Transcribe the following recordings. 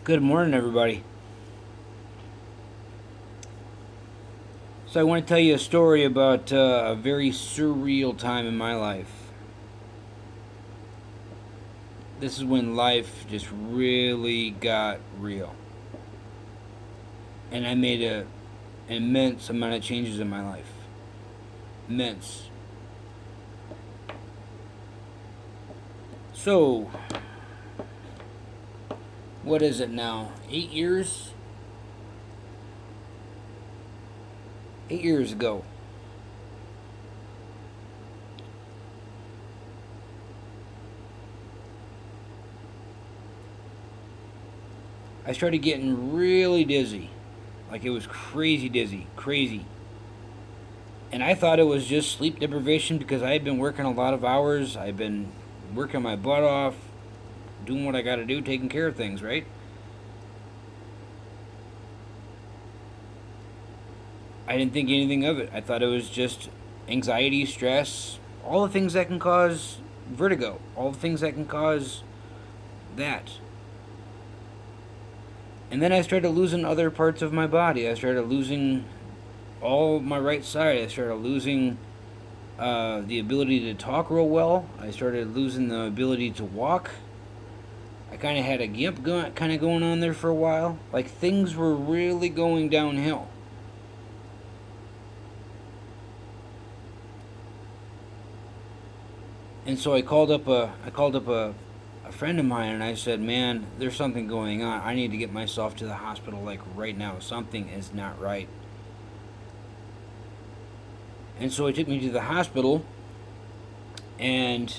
Good morning, everybody. So, I want to tell you a story about a very surreal time in my life. This is when life just really got real. And I made an immense amount of changes in my life. Immense. So, what is it now? 8 years? 8 years ago. I started getting really dizzy. Like it was crazy dizzy. Crazy. And I thought it was just sleep deprivation because I had been working a lot of hours. I've been working my butt off, doing what I got to do, taking care of things, right? I didn't think anything of it. I thought it was just anxiety, stress, all the things that can cause vertigo, all the things that can cause that. And then I started losing other parts of my body. I started losing all my right side. I started losing the ability to talk real well. I started losing the ability to walk. I kind of had a gimp kind of going on there for a while. Like things were really going downhill. And so I called up a friend of mine and I said, "Man, there's something going on. I need to get myself to the hospital like right now. Something is not right." And so he took me to the hospital, and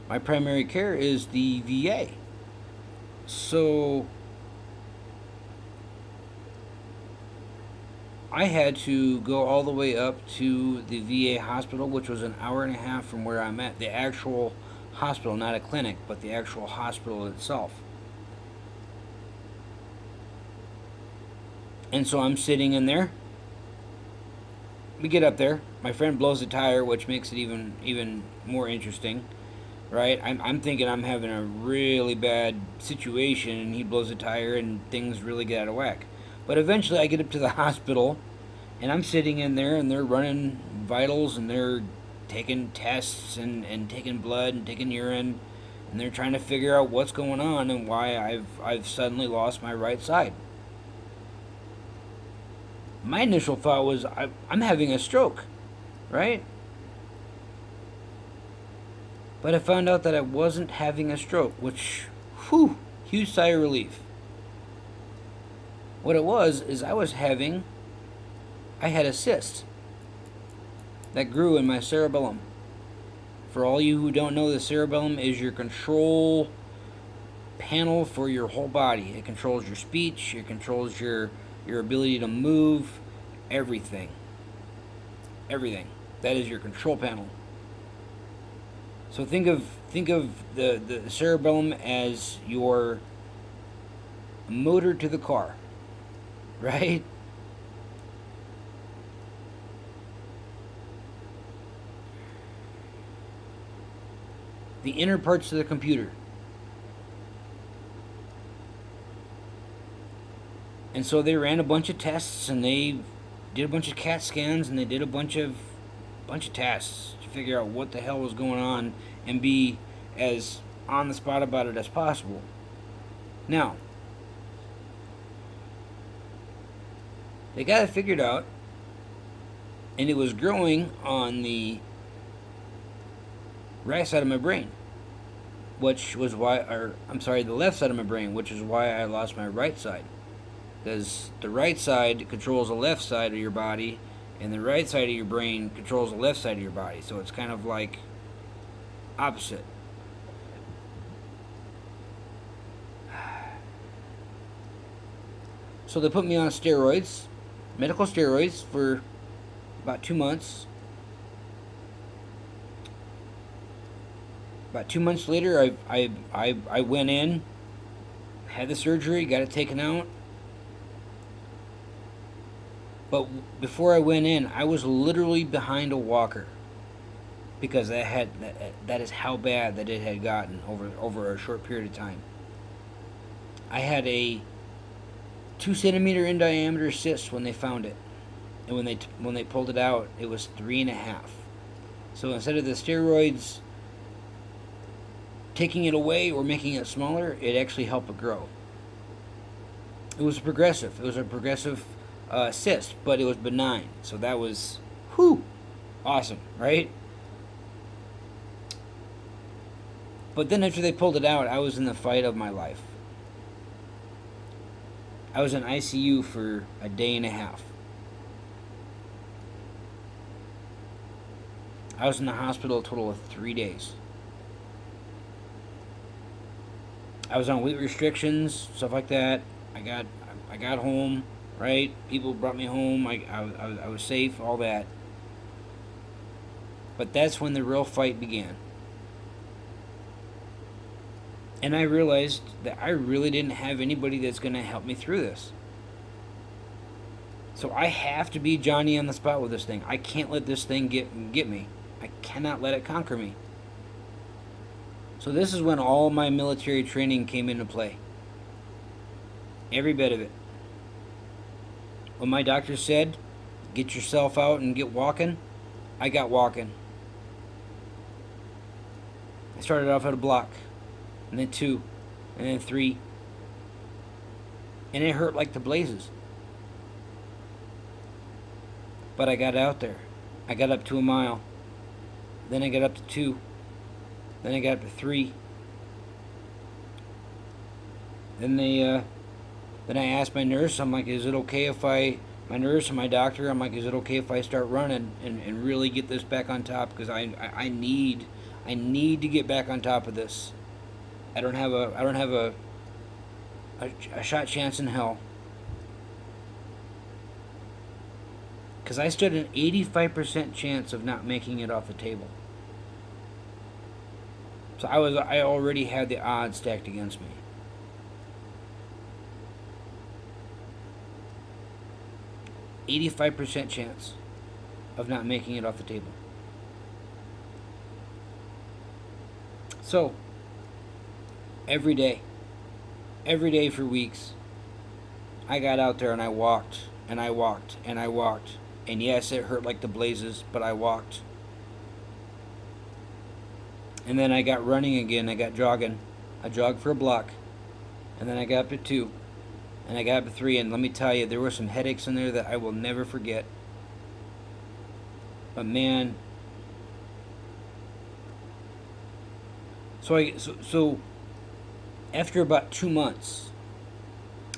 my primary care is the VA. So I had to go all the way up to the VA hospital, which was an hour and a half from where I'm at. The actual hospital, not a clinic, but the actual hospital itself. And so I'm sitting in there. We get up there. My friend blows a tire, which makes it even more interesting, right? I'm thinking I'm having a really bad situation, and he blows a tire, and things really get out of whack. But eventually, I get up to the hospital, and I'm sitting in there, and they're running vitals, and they're taking tests, and taking blood, and taking urine, and they're trying to figure out what's going on and why I've suddenly lost my right side. My initial thought was I'm having a stroke, right? But I found out that I wasn't having a stroke, which, whew, huge sigh of relief. What it was is I had a cyst that grew in my cerebellum. For all you who don't know, the cerebellum is your control panel for your whole body. It controls your speech, it controls your ability to move, everything. Everything. That is your control panel. So think of the cerebellum as your motor to the car, right? The inner parts of the computer. And so they ran a bunch of tests, and they did a bunch of CAT scans, and they did a bunch of tests to figure out what the hell was going on and be as on the spot about it as possible. Now, they got it figured out, and it was growing on the right side of my brain, which was why, or I'm sorry, the left side of my brain, which is why I lost my right side. Because the right side controls the left side of your body, and the right side of your brain controls the left side of your body. So it's kind of like opposite. So they put me on steroids, medical steroids, for about 2 months. About 2 months later, I went in, had the surgery, got it taken out. But before I went in, I was literally behind a walker because that is how bad that it had gotten over a short period of time. I had a 2 centimeter in diameter cyst when they found it, and when they pulled it out, it was 3.5. So instead of the steroids taking it away or making it smaller, it actually helped it grow. It was progressive. It was a progressive cyst, but it was benign. So that was, awesome, right? But then after they pulled it out, I was in the fight of my life. I was in ICU for a day and a half. I was in the hospital a total of 3 days. I was on weight restrictions, stuff like that. I got home, right? People brought me home. I was safe, all that. But that's when the real fight began. And I realized that I really didn't have anybody that's going to help me through this. So I have to be Johnny on the spot with this thing. I can't let this thing get me. I cannot let it conquer me. So this is when all my military training came into play. Every bit of it. When my doctor said, get yourself out and get walking, I got walking. I started off at a block, and then 2, and then 3. And it hurt like the blazes. But I got out there. I got up to a mile. Then I got up to 2. Then I got up to 3. Then I asked my nurse, I'm like, is it okay if my nurse and my doctor, I'm like, is it okay if I start running and really get this back on top? Because I need to get back on top of this. I don't have a shot chance in hell. Because I stood an 85% chance of not making it off the table. So I already had the odds stacked against me. %85 chance of not making it off the table. So, every day for weeks, I got out there and I walked, and I walked, and I walked. And yes, it hurt like the blazes, but I walked. And then I got running again. I got jogging. I jogged for a block. And then I got up to 2. And I got up to 3. And let me tell you, there were some headaches in there that I will never forget. But man. So after about 2 months,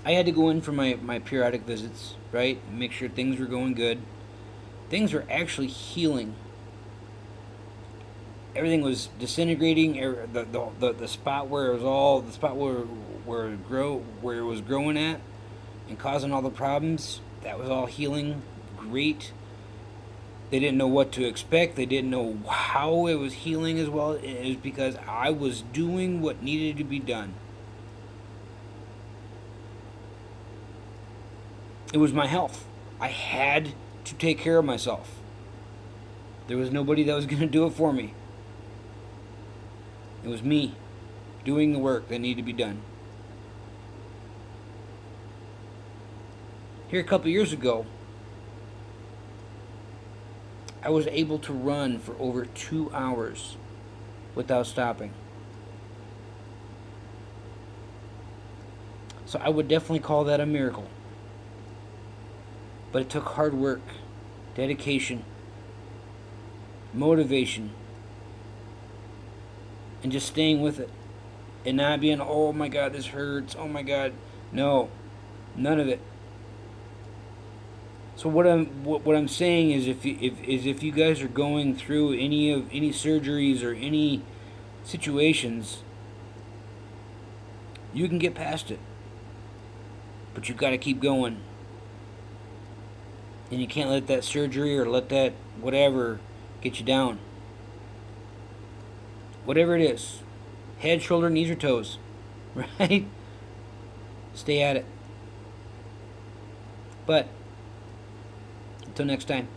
I had to go in for my periodic visits, right? Make sure things were going good. Things were actually healing. Everything was disintegrating. The spot where it was all the spot where it was growing at and causing all the problems, that was all healing great. They didn't know what to expect. They didn't know how it was healing as well. It was because I was doing what needed to be done. It was my health. I had to take care of myself. There was nobody that was going to do it for me. It was me doing the work that needed to be done. Here a couple years ago, I was able to run for over 2 hours without stopping. So I would definitely call that a miracle. But it took hard work, dedication, motivation, and just staying with it. And not being, oh my God, this hurts, oh my God. No, none of it. So what I'm saying is, if you guys are going through any surgeries or any situations, you can get past it. But you got to keep going. And you can't let that surgery or let that whatever get you down. Whatever it is. Head, shoulder, knees, or toes. Right? Stay at it. But until next time.